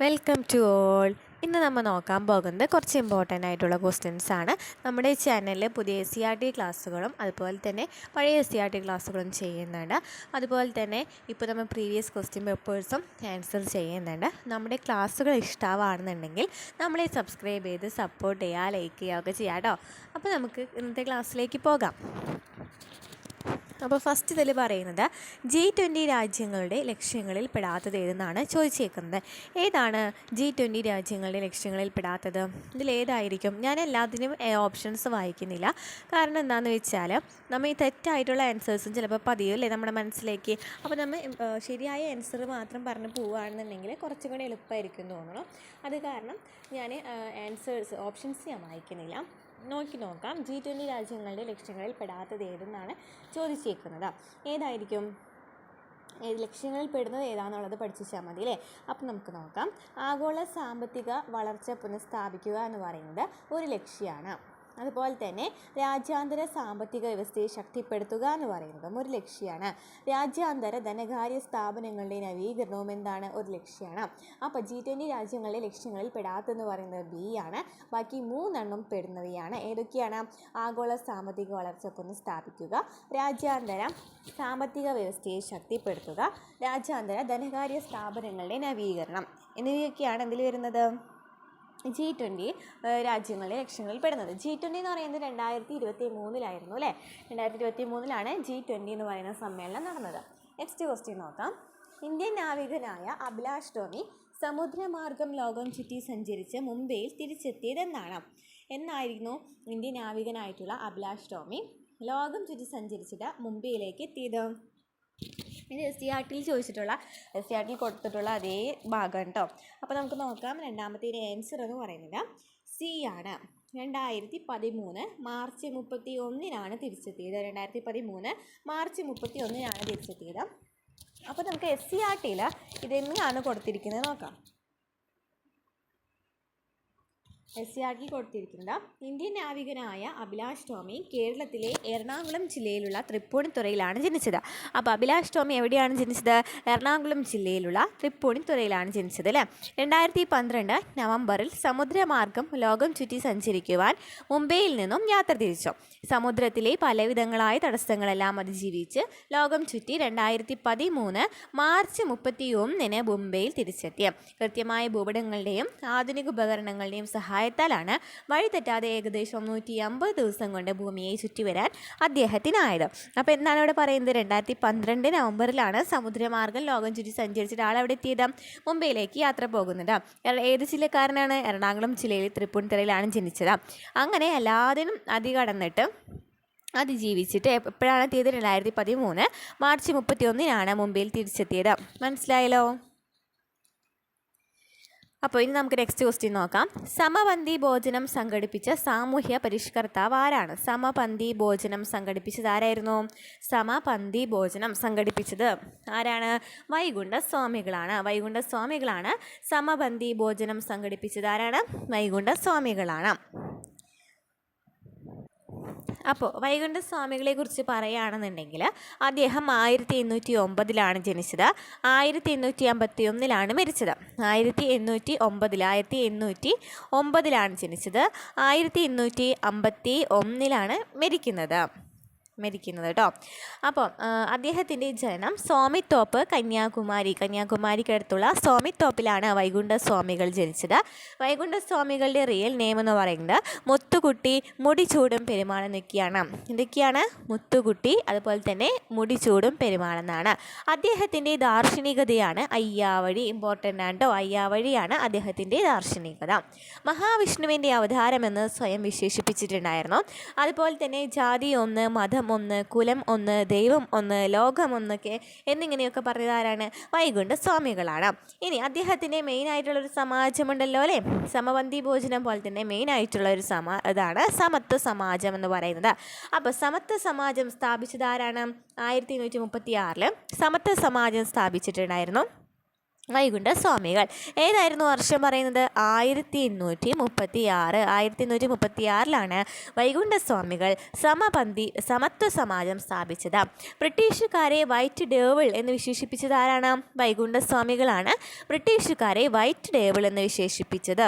Welcome to all. ഇന്ന് നമ്മൾ നോക്കാൻ പോകുന്നത് കുറച്ച് ഇമ്പോർട്ടൻ്റ് ആയിട്ടുള്ള ക്വസ്റ്റ്യൻസ് ആണ്. നമ്മുടെ ചാനലിൽ പുതിയ SCERT ക്ലാസ്സുകളും അതുപോലെ തന്നെ പഴയ SCERT ക്ലാസ്സുകളും ചെയ്യുന്നുണ്ട്. അതുപോലെ തന്നെ ഇപ്പോൾ നമ്മൾ പ്രീവിയസ് ക്വസ്റ്റ്യൻ പേപ്പേഴ്സും ആൻസർ ചെയ്യുന്നുണ്ട്. നമ്മുടെ ക്ലാസ്സുകൾ ഇഷ്ടമാണെന്നുണ്ടെങ്കിൽ നമ്മളെ സബ്സ്ക്രൈബ് ചെയ്ത് സപ്പോർട്ട് ചെയ്യുക, ലൈക്ക് ചെയ്യുക ഒക്കെ ചെയ്യാം കേട്ടോ. അപ്പോൾ നമുക്ക് ഇന്നത്തെ ക്ലാസ്സിലേക്ക് പോകാം. അപ്പോൾ ഫസ്റ്റ് ഇതിൽ പറയുന്നത് G20 രാജ്യങ്ങളുടെ ലക്ഷ്യങ്ങളിൽ പെടാത്തത് ഏതെന്നാണ് ചോദിച്ചേക്കുന്നത്. ഏതാണ് G20 രാജ്യങ്ങളുടെ ലക്ഷ്യങ്ങളിൽ പെടാത്തത്? ഇതിലേതായിരിക്കും? ഞാൻ എല്ലാത്തിനും ഓപ്ഷൻസ് വായിക്കുന്നില്ല. കാരണം എന്താണെന്ന് വെച്ചാൽ നമ്മൾ ഈ തെറ്റായിട്ടുള്ള ആൻസേഴ്സും ചിലപ്പോൾ പതിയല്ലേ നമ്മുടെ മനസ്സിലേക്ക്. അപ്പോൾ നമ്മൾ ശരിയായ ആൻസർ മാത്രം പറഞ്ഞ് പോവുകയാണെന്നുണ്ടെങ്കിൽ കുറച്ചും കൂടി എളുപ്പമായിരിക്കും തോന്നണം. അത് കാരണം ഞാൻ ഓപ്ഷൻസ് ഞാൻ വായിക്കുന്നില്ല. നോക്കാം. G20 രാജ്യങ്ങളുടെ ലക്ഷ്യങ്ങളിൽ പെടാത്തത് ഏതെന്നാണ് ചോദിച്ചേക്കുന്നത്. ഏതായിരിക്കും? ലക്ഷ്യങ്ങളിൽ പെടുന്നത് ഏതാണെന്നുള്ളത് പഠിച്ചാൽ മതി അല്ലേ. അപ്പം നമുക്ക് നോക്കാം. ആഗോള സാമ്പത്തിക വളർച്ച പുനഃസ്ഥാപിക്കുക എന്ന് പറയുന്നത് ഒരു ലക്ഷ്യമാണ്. അതുപോലെ തന്നെ രാജ്യാന്തര സാമ്പത്തിക വ്യവസ്ഥയെ ശക്തിപ്പെടുത്തുക എന്ന് പറയുന്നതും ഒരു ലക്ഷ്യമാണ്. രാജ്യാന്തര ധനകാര്യ സ്ഥാപനങ്ങളുടെ നവീകരണവും എന്താണ്? ഒരു ലക്ഷ്യമാണ്. അപ്പോൾ G20 രാജ്യങ്ങളുടെ ലക്ഷ്യങ്ങളിൽ പെടാത്തെന്ന് പറയുന്നത് B ആണ്. ബാക്കി 3 പെടുന്നവയാണ്. ഏതൊക്കെയാണ്? ആഗോള സാമ്പത്തിക വളർച്ച പുനഃസ്ഥാപിക്കുക, രാജ്യാന്തര സാമ്പത്തിക വ്യവസ്ഥയെ ശക്തിപ്പെടുത്തുക, രാജ്യാന്തര ധനകാര്യ സ്ഥാപനങ്ങളുടെ നവീകരണം എന്നിവയൊക്കെയാണ് എന്തിൽ വരുന്നത്? G20 രാജ്യങ്ങളുടെ ലക്ഷ്യങ്ങളിൽ പെടുന്നത്. G20 എന്ന് പറയുന്നത് 2023 അല്ലേ. 2023 G20 എന്ന് പറയുന്ന സമ്മേളനം നടന്നത്. നെക്സ്റ്റ് ക്വസ്റ്റ്യൻ നോക്കാം. ഇന്ത്യൻ നാവികനായ അഭിലാഷ് ടോമി സമുദ്രമാർഗം ലോകം ചുറ്റി സഞ്ചരിച്ച് മുംബൈയിൽ തിരിച്ചെത്തിയതെന്നാണ്. എന്നായിരുന്നു ഇന്ത്യൻ നാവികനായിട്ടുള്ള അഭിലാഷ് ടോമി ലോകം ചുറ്റി സഞ്ചരിച്ചിട്ട് മുംബൈയിലേക്ക് എത്തിയത്? ഇത് SCERT കൊടുത്തിട്ടുള്ള അതേ ഭാഗം കേട്ടോ. അപ്പോൾ നമുക്ക് നോക്കാം. രണ്ടാമത്തെ ആൻസർ എന്ന് പറയുന്നത് C ആണ്. 2013 മാർച്ച് 31 തിരിച്ചെത്തിയത്. 2013 മാർച്ച് 31 തിരിച്ചെത്തിയത്. അപ്പോൾ നമുക്ക് SCERTയിൽ ഇതെങ്ങനെയാണ് കൊടുത്തിരിക്കുന്നത് നോക്കാം. SCERT കൊടുത്തിരിക്കുന്നത് ഇന്ത്യൻ നാവികനായ അഭിലാഷ് ടോമി കേരളത്തിലെ എറണാകുളം ജില്ലയിലുള്ള തൃപ്പൂണിത്തുറയിലാണ് ജനിച്ചത്. അപ്പോൾ അഭിലാഷ് ടോമി എവിടെയാണ് ജനിച്ചത്? എറണാകുളം ജില്ലയിലുള്ള തൃപ്പൂണിത്തുറയിലാണ് ജനിച്ചത് അല്ലേ. 2012 നവംബറിൽ സമുദ്രമാർഗം ലോകം ചുറ്റി സഞ്ചരിക്കുവാൻ മുംബൈയിൽ നിന്നും യാത്ര തിരിച്ചു. സമുദ്രത്തിലെ പലവിധങ്ങളായ തടസ്സങ്ങളെല്ലാം അതിജീവിച്ച് ലോകം ചുറ്റി 2013 മാർച്ച് 31 മുംബൈയിൽ തിരിച്ചെത്തി. കൃത്യമായ ഭൂപടങ്ങളുടെയും ആധുനിക ഉപകരണങ്ങളുടെയും സഹായത്താലാണ് വഴി തെറ്റാതെ ഏകദേശം 150 ദിവസം കൊണ്ട് ഭൂമിയെ ചുറ്റി വരാൻ അദ്ദേഹത്തിനായത്. അപ്പോൾ എന്താണ് ഇവിടെ പറയുന്നത്? 2012 നവംബറിലാണ് സമുദ്രമാർഗം ലോകം ചുറ്റി സഞ്ചരിച്ചിട്ട് ആളെവിടെ എത്തിയത്? മുംബൈയിലേക്ക് യാത്ര പോകുന്നത്. ഏത് ജില്ലക്കാരനാണ്? എറണാകുളം ജില്ലയിൽ തൃപ്പൂണിത്തുറയിലാണ് ജനിച്ചത്. അങ്ങനെ എല്ലാത്തിനും അതികടന്നിട്ട് അതിജീവിച്ചിട്ട് എപ്പോഴാണ് എത്തിയത്? 2013 മാർച്ച് 31 മുംബൈയിൽ തിരിച്ചെത്തിയത്. മനസ്സിലായല്ലോ? അപ്പോൾ ഇനി നമുക്ക് നെക്സ്റ്റ് ക്വസ്റ്റ്യൻ നോക്കാം. സമപന്തി ഭോജനം സംഘടിപ്പിച്ച സാമൂഹ്യ പരിഷ്കർത്താവ് ആരാണ്? സമപന്തി ഭോജനം സംഘടിപ്പിച്ചത് ആരായിരുന്നു? സമപന്തി ഭോജനം സംഘടിപ്പിച്ചത് ആരാണ്? വൈകുണ്ഠസ്വാമികളാണ്. വൈകുണ്ഠസ്വാമികളാണ് സമപന്തി ഭോജനം സംഘടിപ്പിച്ചത്. ആരാണ്? വൈകുണ്ഠസ്വാമികളാണ്. അപ്പോൾ വൈകുണ്ഠസ്വാമികളെ കുറിച്ച് പറയുകയാണെന്നുണ്ടെങ്കിൽ അദ്ദേഹം 1809 ജനിച്ചത്. 1851 മരിച്ചത്. 1809 ജനിച്ചത്. 1851 മരിക്കുന്നത് കേട്ടോ. അപ്പോൾ അദ്ദേഹത്തിൻ്റെ ജനനം സ്വാമിത്തോപ്പ് കന്യാകുമാരിക്കടുത്തുള്ള സ്വാമിത്തോപ്പിലാണ് വൈകുണ്ഠസ്വാമികൾ ജനിച്ചത്. വൈകുണ്ഠസ്വാമികളുടെ റിയൽ നെയിം എന്ന് പറയുന്നത് മുത്തുകുട്ടി മുടിച്ചൂടും പെരുമാൾ എന്നൊക്കെയാണ്. ഇതൊക്കെയാണ് മുത്തുകുട്ടി, അതുപോലെ തന്നെ മുടിച്ചൂടും പെരുമാൾ എന്നാണ്. അദ്ദേഹത്തിൻ്റെ ദാർശനികതയാണ് അയ്യാവഴി. ഇമ്പോർട്ടൻ്റ് ആണ് കേട്ടോ. അയ്യാവഴിയാണ് അദ്ദേഹത്തിൻ്റെ ദാർശനികത. മഹാവിഷ്ണുവിൻ്റെ അവതാരമെന്ന് സ്വയം വിശേഷിപ്പിച്ചിട്ടുണ്ടായിരുന്നു. അതുപോലെ തന്നെ ജാതി ഒന്ന്, മതം ഒന്ന്, കുലം ഒന്ന്, ദൈവം ഒന്ന്, ലോകം ഒന്നൊക്കെ എന്നിങ്ങനെയൊക്കെ പറഞ്ഞത് ആരാണ്? വൈകുണ്ഠസ്വാമികളാണ്. ഇനി അദ്ദേഹത്തിൻ്റെ മെയിനായിട്ടുള്ളൊരു സമാജമുണ്ടല്ലോ അല്ലേ. സമപന്തി ഭോജനം പോലെ തന്നെ മെയിനായിട്ടുള്ളൊരു ഇതാണ് സമത്വ സമാജം എന്ന് പറയുന്നത്. അപ്പോൾ സമത്വ സമാജം സ്ഥാപിച്ചത് ആരാണ്? 1836 സമത്വ സമാജം സ്ഥാപിച്ചിട്ടുണ്ടായിരുന്നു. വൈകുണ്ഠസ്വാമികൾ. ഏതായിരുന്നു വർഷം പറയുന്നത്? 1836. 1836 വൈകുണ്ഠസ്വാമികൾ സമത്വ സമാജം സ്ഥാപിച്ചത്. ബ്രിട്ടീഷുകാരെ വൈറ്റ് ഡേവിൾ എന്ന് വിശേഷിപ്പിച്ചത് ആരാണ്? വൈകുണ്ഠസ്വാമികളാണ് ബ്രിട്ടീഷുകാരെ വൈറ്റ് ഡേവിൾ എന്ന് വിശേഷിപ്പിച്ചത്.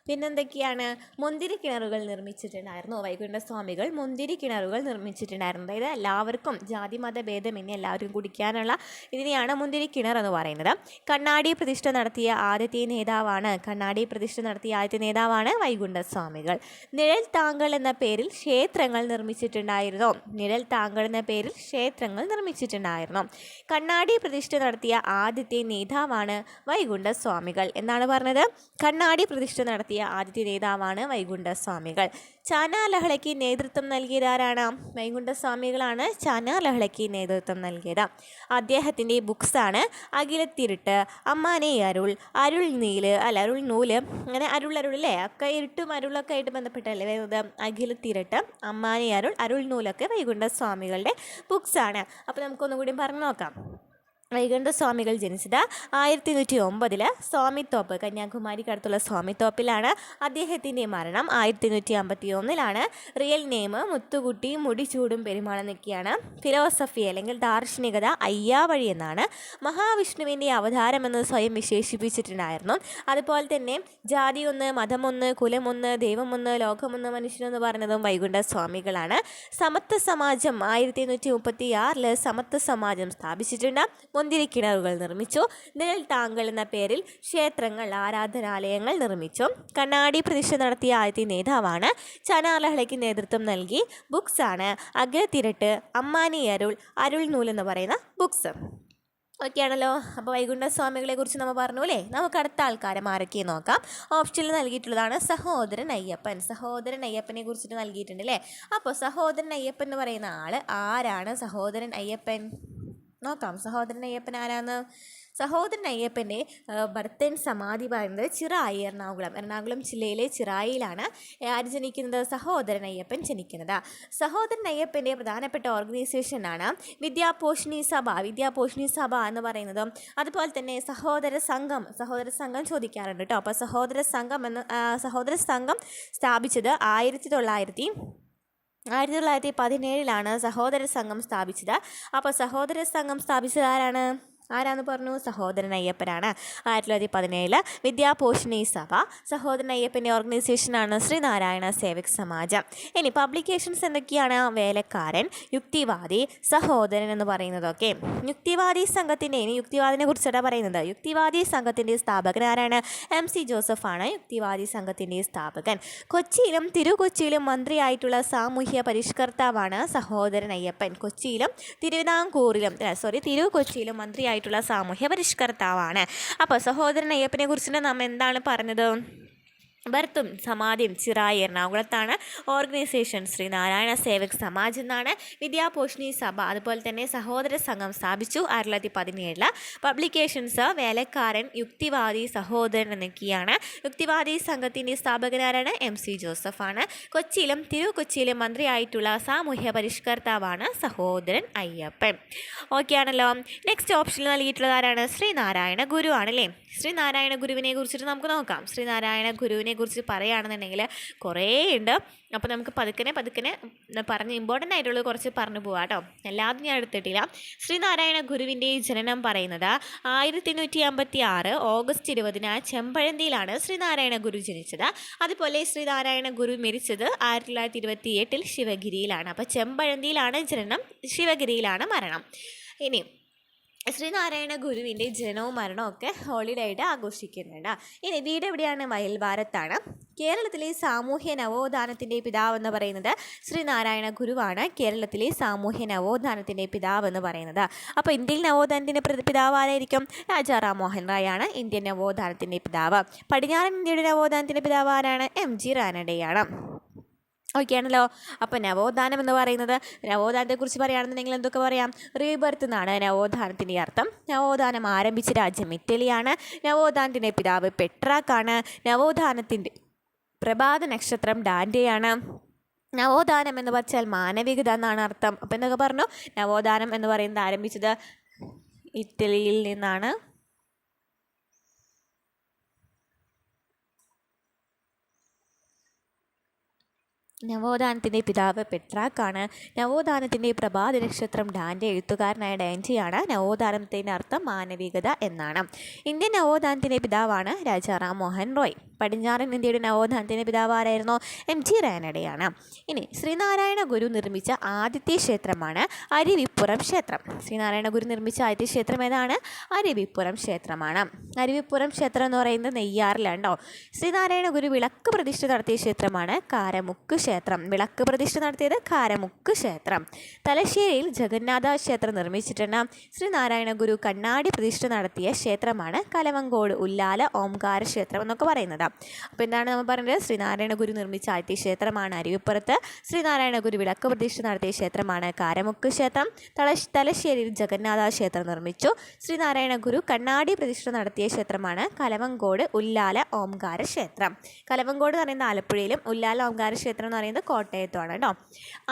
പിന്നെന്തൊക്കെയാണ്? മുന്തിരി കിണറുകൾ നിർമ്മിച്ചിട്ടുണ്ടായിരുന്നു. വൈകുണ്ഠസ്വാമികൾ മുന്തിരി കിണറുകൾ നിർമ്മിച്ചിട്ടുണ്ടായിരുന്നു. അതായത് എല്ലാവർക്കും ജാതി മത ഭേദമന്യേ എല്ലാവരും കുടിക്കാനുള്ള ഇതിനെയാണ് മുന്തിരി കിണർ എന്ന് പറയുന്നത്. കണ്ണാടി പ്രതിഷ്ഠ നടത്തിയ ആദ്യത്തെ നേതാവാണ് വൈകുണ്ഠസ്വാമികൾ. നിഴൽ താങ്കൾ എന്ന പേരിൽ ക്ഷേത്രങ്ങൾ നിർമ്മിച്ചിട്ടുണ്ടായിരുന്നു. കണ്ണാടി പ്രതിഷ്ഠ നടത്തിയ ആദ്യത്തെ നേതാവാണ് വൈകുണ്ഠസ്വാമികൾ എന്നാണ് പറഞ്ഞത്. കണ്ണാടി പ്രതിഷ്ഠ നടത്തിയ ആദ്യത്തെ നേതാവാണ് വൈകുണ്ഠസ്വാമികൾ. ചാനാലഹളയ്ക്ക് നേതൃത്വം നൽകിയതാരാണ്? വൈകുണ്ഠസ്വാമികളാണ് ചാനാലഹളയ്ക്ക് നേതൃത്വം നൽകിയത്. അദ്ദേഹത്തിൻ്റെ ബുക്സാണ് അഖിലത്തിരുട്ട്, അമ്മാനെ അരുൾ നൂല്, അങ്ങനെ അരുളല്ലേ ഒക്കെ ഇരുട്ടും അരുളൊക്കെ ആയിട്ട് ബന്ധപ്പെട്ടല്ലേ വരുന്നത്. അഖിലത്തിരുട്ട്, അമ്മാനെ അരുൾ നൂലൊക്കെ വൈകുണ്ഠസ്വാമികളുടെ ബുക്സാണ്. അപ്പോൾ നമുക്കൊന്നുകൂടി പറഞ്ഞു നോക്കാം. വൈകുണ്ഠസ്വാമികൾ ജനിച്ചത് 1109 സ്വാമിത്തോപ്പ്, കന്യാകുമാരിക്കടുത്തുള്ള സ്വാമിത്തോപ്പിലാണ്. അദ്ദേഹത്തിൻ്റെ മരണം 1151. റിയൽ നെയിം മുത്തുകുട്ടി മുടിച്ചൂടും പെരുമാൾ എന്നൊക്കെയാണ്. ഫിലോസഫി അല്ലെങ്കിൽ ദാർശനികത അയ്യാവഴി എന്നാണ്. മഹാവിഷ്ണുവിൻ്റെ അവതാരമെന്ന് സ്വയം വിശേഷിപ്പിച്ചിട്ടുണ്ടായിരുന്നു. അതുപോലെ തന്നെ ജാതി ഒന്ന്, മതമൊന്ന്, കുലമൊന്ന്, ദൈവമൊന്ന്, ലോകമൊന്ന്, മനുഷ്യനെന്ന് പറഞ്ഞതും വൈകുണ്ഠസ്വാമികളാണ്. സമത്വ സമാജം 1136 സമത്വ സമാജം സ്ഥാപിച്ചിട്ടുണ്ട്. മുന്തിരി കിണറുകൾ നിർമ്മിച്ചു. നിഴൽ താങ്കൾ എന്ന പേരിൽ ക്ഷേത്രങ്ങൾ, ആരാധനാലയങ്ങൾ നിർമ്മിച്ചു. കണ്ണാടി പ്രതിഷ്ഠ നടത്തിയ ആദ്യത്തെ നേതാവാണ്. ചാനാലഹളയ്ക്ക് നേതൃത്വം നൽകി. ബുക്സാണ് അഖിലത്തിരട്ട്, അമ്മാനി അരുൾ നൂൽ എന്ന് പറയുന്ന ബുക്സ്. ഓക്കെയാണല്ലോ. അപ്പോൾ വൈകുണ്ഠസ്വാമികളെ കുറിച്ച് നമ്മൾ പറഞ്ഞു അല്ലേ. നമുക്ക് അടുത്ത ആൾക്കാരെ ആരൊക്കെ നോക്കാം. ഓപ്ഷനിൽ നൽകിയിട്ടുള്ളതാണ് സഹോദരൻ അയ്യപ്പനെ കുറിച്ചിട്ട് നൽകിയിട്ടുണ്ട് അല്ലേ. അപ്പോൾ സഹോദരൻ അയ്യപ്പൻ എന്ന് പറയുന്ന ആൾ ആരാണ്? സഹോദരൻ അയ്യപ്പൻ നോക്കാം. സഹോദരൻ അയ്യപ്പൻ ആരാന്ന്? സഹോദരൻ അയ്യപ്പൻ്റെ ഭർത്തൻ സമാധി പറയുന്നത് ചിറായി, എറണാകുളം ജില്ലയിലെ ചിറായിലാണ് ആര് ജനിക്കുന്നത്? സഹോദരൻ അയ്യപ്പൻ ജനിക്കുന്നത്. സഹോദരൻ അയ്യപ്പൻ്റെ പ്രധാനപ്പെട്ട ഓർഗനൈസേഷനാണ് വിദ്യാപോഷിണി സഭ എന്ന് പറയുന്നത്. അതുപോലെ തന്നെ സഹോദര സംഘം ചോദിക്കാറുണ്ട് കേട്ടോ. അപ്പോൾ സഹോദര സംഘം സ്ഥാപിച്ചത് 1917 സഹോദര സംഘം സ്ഥാപിച്ചത്. അപ്പോൾ സഹോദര സംഘം സ്ഥാപിച്ചത് ആരാന്ന് പറഞ്ഞു? സഹോദരൻ അയ്യപ്പനാണ്. 1917 വിദ്യാപോഷിണി സഭ. സഹോദരൻ അയ്യപ്പൻ്റെ ഓർഗനൈസേഷനാണ് ശ്രീനാരായണ സേവക് സമാജം. ഇനി പബ്ലിക്കേഷൻസ് എന്തൊക്കെയാണ്? വേലക്കാരൻ, യുക്തിവാദി, സഹോദരൻ എന്ന് പറയുന്നതൊക്കെ. യുക്തിവാദിനെ കുറിച്ചാണ് പറയുന്നത്. യുക്തിവാദി സംഘത്തിൻ്റെ സ്ഥാപകൻ ആരാണ്? MC ജോസഫാണ് യുക്തിവാദി സംഘത്തിൻ്റെ സ്ഥാപകൻ. കൊച്ചിയിലും തിരുകൊച്ചിയിലും മന്ത്രിയായിട്ടുള്ള സാമൂഹ്യ പരിഷ്കർത്താവാണ് സഹോദരൻ അയ്യപ്പൻ. തിരുകൊച്ചിയിലും മന്ത്രിയായിട്ടുള്ള സാമൂഹ്യ പരിഷ്കർത്താവാണ്. അപ്പോൾ സഹോദരൻ അയ്യപ്പനെ കുറിച്ചിട്ട് നാം എന്താണ് പറഞ്ഞത്? ബർത്തും സമാധിയും ചിറായി, എറണാകുളത്താണ്. ഓർഗനൈസേഷൻ ശ്രീനാരായണ സേവക് സമാജ് എന്നാണ്. വിദ്യാപോഷിണി സഭ, അതുപോലെ തന്നെ സഹോദര സംഘം സ്ഥാപിച്ചു 1917. പബ്ലിക്കേഷൻസ് വേലക്കാരൻ, യുക്തിവാദി, സഹോദരൻ എന്നൊക്കെയാണ്. യുക്തിവാദി സംഘത്തിൻ്റെ സ്ഥാപകനാരാണ്? MC ജോസഫാണ്. കൊച്ചിയിലും തിരുകൊച്ചിയിലും മന്ത്രിയായിട്ടുള്ള സാമൂഹ്യ പരിഷ്കർത്താവാണ് സഹോദരൻ അയ്യപ്പൻ. ഓക്കെ ആണല്ലോ. നെക്സ്റ്റ് ഓപ്ഷനിൽ നൽകിയിട്ടുള്ളത് ആരാണ്? ശ്രീനാരായണ ഗുരു ആണല്ലേ. ശ്രീനാരായണ ഗുരുവിനെ കുറിച്ചിട്ട് നമുക്ക് നോക്കാം. ശ്രീനാരായണ ഗുരുവിനെ കുറിച്ച് പറയുകയാണെന്നുണ്ടെങ്കിൽ കുറേ ഉണ്ട്. അപ്പോൾ നമുക്ക് പതുക്കനെ പറഞ്ഞ് ഇമ്പോർട്ടൻ്റ് ആയിട്ടുള്ളത് കുറച്ച് പറഞ്ഞു പോകാം കേട്ടോ. എല്ലാതും ഞാൻ എടുത്തിട്ടില്ല. ശ്രീനാരായണ ഗുരുവിൻ്റെ ജനനം പറയുന്നത് 1856 ഓഗസ്റ്റ് 20 ചെമ്പഴന്തിയിലാണ് ശ്രീനാരായണ ഗുരു ജനിച്ചത്. അതുപോലെ ശ്രീനാരായണ ഗുരു മരിച്ചത് 1928 ശിവഗിരിയിലാണ്. അപ്പോൾ ചെമ്പഴന്തിയിലാണ് ജനനം, ശിവഗിരിയിലാണ് മരണം. ഇനി ശ്രീനാരായണ ഗുരുവിൻ്റെ ജനനവും മരണവും ഒക്കെ ഹോളിഡേ ആയിട്ട് ആഘോഷിക്കുന്നുണ്ട്. ഇനി വീട് എവിടെയാണ്? വയൽവാരത്താണ്. കേരളത്തിലെ സാമൂഹ്യ നവോത്ഥാനത്തിൻ്റെ പിതാവ് എന്ന് പറയുന്നത് ശ്രീനാരായണ ഗുരുവാണ്. കേരളത്തിലെ സാമൂഹ്യ നവോത്ഥാനത്തിൻ്റെ പിതാവ് എന്ന് പറയുന്നത്. അപ്പോൾ ഇന്ത്യൻ നവോത്ഥാനത്തിൻ്റെ പിതാവ് ആരായിരിക്കും? രാജാ റാം മോഹൻ റായ് ആണ് ഇന്ത്യൻ നവോത്ഥാനത്തിൻ്റെ പിതാവ്. പടിഞ്ഞാറൻ ഇന്ത്യയുടെ നവോത്ഥാനത്തിൻ്റെ പിതാവ് ആരാണ്? MG റാനഡെയാണ്. ഓക്കെ ആണല്ലോ. അപ്പോൾ നവോത്ഥാനം എന്ന് പറയുന്നത്, നവോത്ഥാനത്തെക്കുറിച്ച് പറയുകയാണെന്നുണ്ടെങ്കിൽ എന്തൊക്കെ പറയാം? റീബർത്ത് എന്നാണ് നവോത്ഥാനത്തിൻ്റെ അർത്ഥം. നവോത്ഥാനം ആരംഭിച്ച രാജ്യം ഇറ്റലിയാണ്. നവോത്ഥാനത്തിൻ്റെ പിതാവ് പെട്രാക്കാണ്. നവോത്ഥാനത്തിൻ്റെ പ്രഭാത നക്ഷത്രം ഡാൻഡെയാണ്. നവോത്ഥാനം എന്ന് വെച്ചാൽ മാനവികത എന്നാണ് അർത്ഥം. അപ്പോൾ എന്തൊക്കെ പറഞ്ഞു? നവോത്ഥാനം എന്ന് പറയുന്നത് ആരംഭിച്ചത് ഇറ്റലിയിൽ നിന്നാണ്. നവോത്ഥാനത്തിൻ്റെ പിതാവ് പെട്രാക്കാണ്. നവോത്ഥാനത്തിൻ്റെ പ്രഭാത നക്ഷത്രം ഡാൻ്റെ. എഴുത്തുകാരനായ ഡാൻറ്റിയാണ്. നവോത്ഥാനത്തിൻ്റെ അർത്ഥം മാനവികത എന്നാണ്. ഇന്ത്യൻ നവോത്ഥാനത്തിൻ്റെ പിതാവാണ് രാജാ റാം മോഹൻ റോയ്. പടിഞ്ഞാറൻ ഇന്ത്യയുടെ നവോത്ഥാനത്തിൻ്റെ പിതാവ് ആരായിരുന്നു? MG റാനഡെയാണ്. ഇനി ശ്രീനാരായണ ഗുരു നിർമ്മിച്ച ആദ്യത്തെ ക്ഷേത്രമാണ് അരുവിപ്പുറം ക്ഷേത്രം. ശ്രീനാരായണ ഗുരു നിർമ്മിച്ച ആദ്യത്തെ ക്ഷേത്രം ഏതാണ്? അരുവിപ്പുറം ക്ഷേത്രമാണ്. അരുവിപ്പുറം ക്ഷേത്രം എന്ന് പറയുന്നത് നെയ്യാറിലാണ്ടോ. ശ്രീനാരായണ ഗുരു വിളക്ക് പ്രതിഷ്ഠ നടത്തിയ ക്ഷേത്രമാണ് കാരമുക്ക് ക്ഷേത്രം. വിളക്ക് പ്രതിഷ്ഠ നടത്തിയത് കാരമുക്ക് ക്ഷേത്രം. തലശ്ശേരിയിൽ ജഗന്നാഥ ക്ഷേത്രം നിർമ്മിച്ചിട്ടുണ്ട്. ശ്രീനാരായണ ഗുരു കണ്ണാടി പ്രതിഷ്ഠ നടത്തിയ ക്ഷേത്രമാണ് കലവങ്കോട് ഉല്ലാല ഓംകാര ക്ഷേത്രം എന്നൊക്കെ പറയുന്നത്. അപ്പോൾ എന്താണ് നമ്മൾ പറയുന്നത്? ശ്രീനാരായണ ഗുരു നിർമ്മിച്ച ആദ്യത്തെ ക്ഷേത്രമാണ് അരുവിപ്പുറത്ത്. ശ്രീനാരായണ ഗുരു വിളക്ക് പ്രതിഷ്ഠ നടത്തിയ ക്ഷേത്രമാണ് കാരമുക്ക് ക്ഷേത്രം. തലശ്ശേരിയിൽ ജഗന്നാഥ ക്ഷേത്രം നിർമ്മിച്ചു. ശ്രീനാരായണ ഗുരു കണ്ണാടി പ്രതിഷ്ഠ നടത്തിയ ക്ഷേത്രമാണ് കലവങ്കോട് ഉല്ലാല ഓംകാര ക്ഷേത്രം. കലവങ്കോട് എന്ന് പറയുന്നത് ആലപ്പുഴയിലും ഉല്ലാല ഓംകാര ക്ഷേത്രം എന്ന് പറയുന്നത് കോട്ടയത്തുമാണ് കേട്ടോ.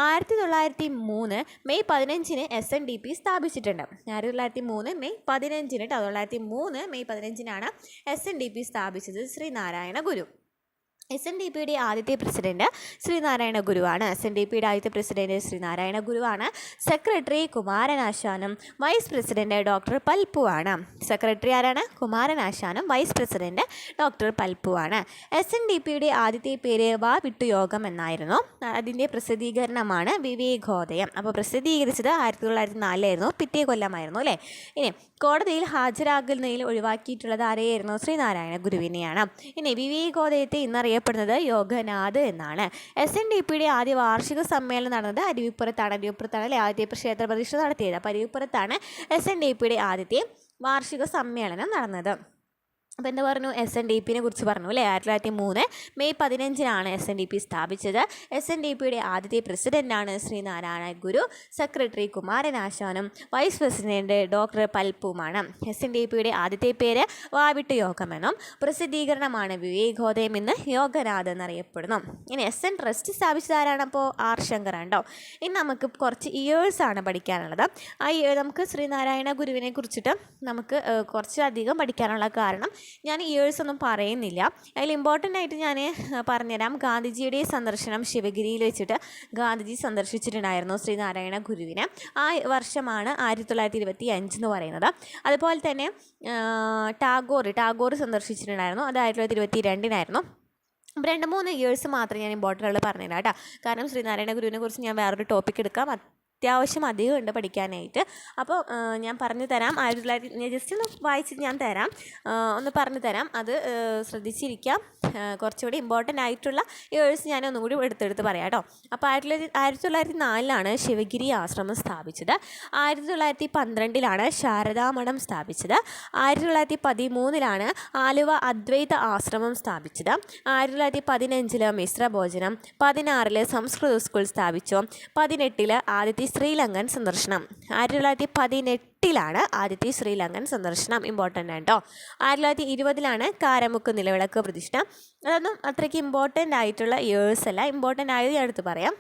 1903 മെയ് 15 SNDP സ്ഥാപിച്ചിട്ടുണ്ട്. 1903 മെയ് 15 കേട്ടോ. 1903 മെയ് 15 SNDP സ്ഥാപിച്ചത് ശ്രീനാരായണ ഗുരു. SNDPയുടെ ആദ്യത്തെ പ്രസിഡന്റ് ശ്രീനാരായണ ഗുരുവാണ്. SNDPയുടെ ആദ്യത്തെ പ്രസിഡന്റ് ശ്രീനാരായണ ഗുരുവാണ്. സെക്രട്ടറി കുമാരനാശാനും വൈസ് പ്രസിഡന്റ് ഡോക്ടർ പൽപ്പുവാണ്. സെക്രട്ടറി ആരാണ്? കുമാരനാശാനും വൈസ് പ്രസിഡന്റ് ഡോക്ടർ പൽപ്പുവാണ്. SNDPയുടെ ആദ്യത്തെ പേര് വാ വിട്ടുയോഗം എന്നായിരുന്നു. അതിൻ്റെ പ്രസിദ്ധീകരണമാണ് വിവേകോദയം. അപ്പോൾ പ്രസിദ്ധീകരിച്ചത് 1904 പിറ്റേ കൊല്ലമായിരുന്നു അല്ലേ. ഇനി കോടതിയിൽ ഹാജരാകുന്നതിൽ ഒഴിവാക്കിയിട്ടുള്ളത് ആരെയായിരുന്നു? ശ്രീനാരായണ ഗുരുവിനെയാണ്. ഇനി വിവേകോദയത്തെ ഇന്നറിയപ്പെടുന്നത് യോഗനാഥ് എന്നാണ്. SNDPയുടെ ആദ്യ വാർഷിക സമ്മേളനം നടന്നത് അരുവിപ്പുറത്താണ്. അല്ലേ ആദ്യത്തെ ക്ഷേത്ര പ്രതിഷ്ഠ നടത്തിയത്. അപ്പോൾ അരുവിപ്പുറത്താണ് SNDPയുടെ ആദ്യത്തെ വാർഷിക സമ്മേളനം നടന്നത്. അപ്പോൾ എന്താ പറഞ്ഞു? SNDPനെ കുറിച്ച് പറഞ്ഞു അല്ലേ. 1903 മെയ് 15 SNDP സ്ഥാപിച്ചത്. SNDPയുടെ ആദ്യത്തെ പ്രസിഡന്റാണ് ശ്രീനാരായണ ഗുരു. സെക്രട്ടറി കുമാരനാശാനും വൈസ് പ്രസിഡന്റ് ഡോക്ടർ പൽപ്പുമാണ്. SNDPയുടെ ആദ്യത്തെ പേര് വാവിട്ട് യോഗമെന്നും പ്രസിദ്ധീകരണമാണ് വിവേകോദയം എന്ന് യോഗനാഥ് എന്നറിയപ്പെടുന്നു. ഇനി SN ട്രസ്റ്റ് സ്ഥാപിച്ചത് ആരാണ്? അപ്പോൾ R ശങ്കറാണ് കേട്ടോ. ഇനി നമുക്ക് കുറച്ച് ഇയേഴ്സാണ് പഠിക്കാനുള്ളത്. നമുക്ക് ശ്രീനാരായണ ഗുരുവിനെ കുറിച്ചിട്ട് നമുക്ക് കുറച്ചധികം പഠിക്കാനുള്ള കാരണം ഞാൻ ഇയേഴ്സ് ഒന്നും പറയുന്നില്ല. അതിൽ ഇമ്പോർട്ടൻ്റ് ആയിട്ട് ഞാൻ പറഞ്ഞുതരാം. ഗാന്ധിജിയുടെ സന്ദർശനം ശിവഗിരിയിൽ വെച്ചിട്ട് ഗാന്ധിജി സന്ദർശിച്ചിട്ടുണ്ടായിരുന്നു ശ്രീനാരായണ ഗുരുവിനെ. ആ വർഷമാണ് 1925 എന്ന് പറയുന്നത്. അതുപോലെ തന്നെ ടാഗോർ സന്ദർശിച്ചിട്ടുണ്ടായിരുന്നു. അത് 1922 അപ്പോൾ 2-3 ഇയേഴ്സ് മാത്രമേ ഞാൻ ഇമ്പോർട്ടൻ്റ് പറഞ്ഞുതരാം കേട്ടോ. കാരണം ശ്രീനാരായണ ഗുരുവിനെ കുറിച്ച് ഞാൻ വേറൊരു ടോപ്പിക് എടുക്കാം. അത്യാവശ്യം അധികം ഉണ്ട് പഠിക്കാനായിട്ട്. അപ്പോൾ ഞാൻ പറഞ്ഞു തരാം. 1900 ജസ്റ്റ് ഒന്ന് വായിച്ചിട്ട് ഞാൻ തരാം, ഒന്ന് പറഞ്ഞു തരാം. അത് ശ്രദ്ധിച്ചിരിക്കാം. കുറച്ചുകൂടി ഇമ്പോർട്ടൻ്റ് ആയിട്ടുള്ള ഇയേഴ്സ് ഞാൻ ഒന്നും കൂടി എടുത്തെടുത്ത് പറയാം കേട്ടോ. അപ്പോൾ 1904 ശിവഗിരി ആശ്രമം സ്ഥാപിച്ചത്. 1912 ശാരദാമഠം സ്ഥാപിച്ചത്. 1913 ആലുവ അദ്വൈത ആശ്രമം സ്ഥാപിച്ചത്. 1915 മിശ്ര ഭോജനം. 16 സംസ്കൃത സ്കൂൾ സ്ഥാപിച്ചു. 18 ആദ്യത്തെ ശ്രീലങ്കൻ സന്ദർശനം. 1918 ആദ്യത്തെ ശ്രീലങ്കൻ സന്ദർശനം. ഇമ്പോർട്ടൻ്റ് ആണ് കേട്ടോ. 1920 കാരമുക്ക് നിലവിളക്ക് പ്രതിഷ്ഠ. അതൊന്നും അത്രയ്ക്ക് ഇമ്പോർട്ടൻ്റ് ആയിട്ടുള്ള ഇയേഴ്സ് അല്ല. ഇമ്പോർട്ടൻ്റ് ആയത് ഞാൻ എടുത്ത് പറയാം.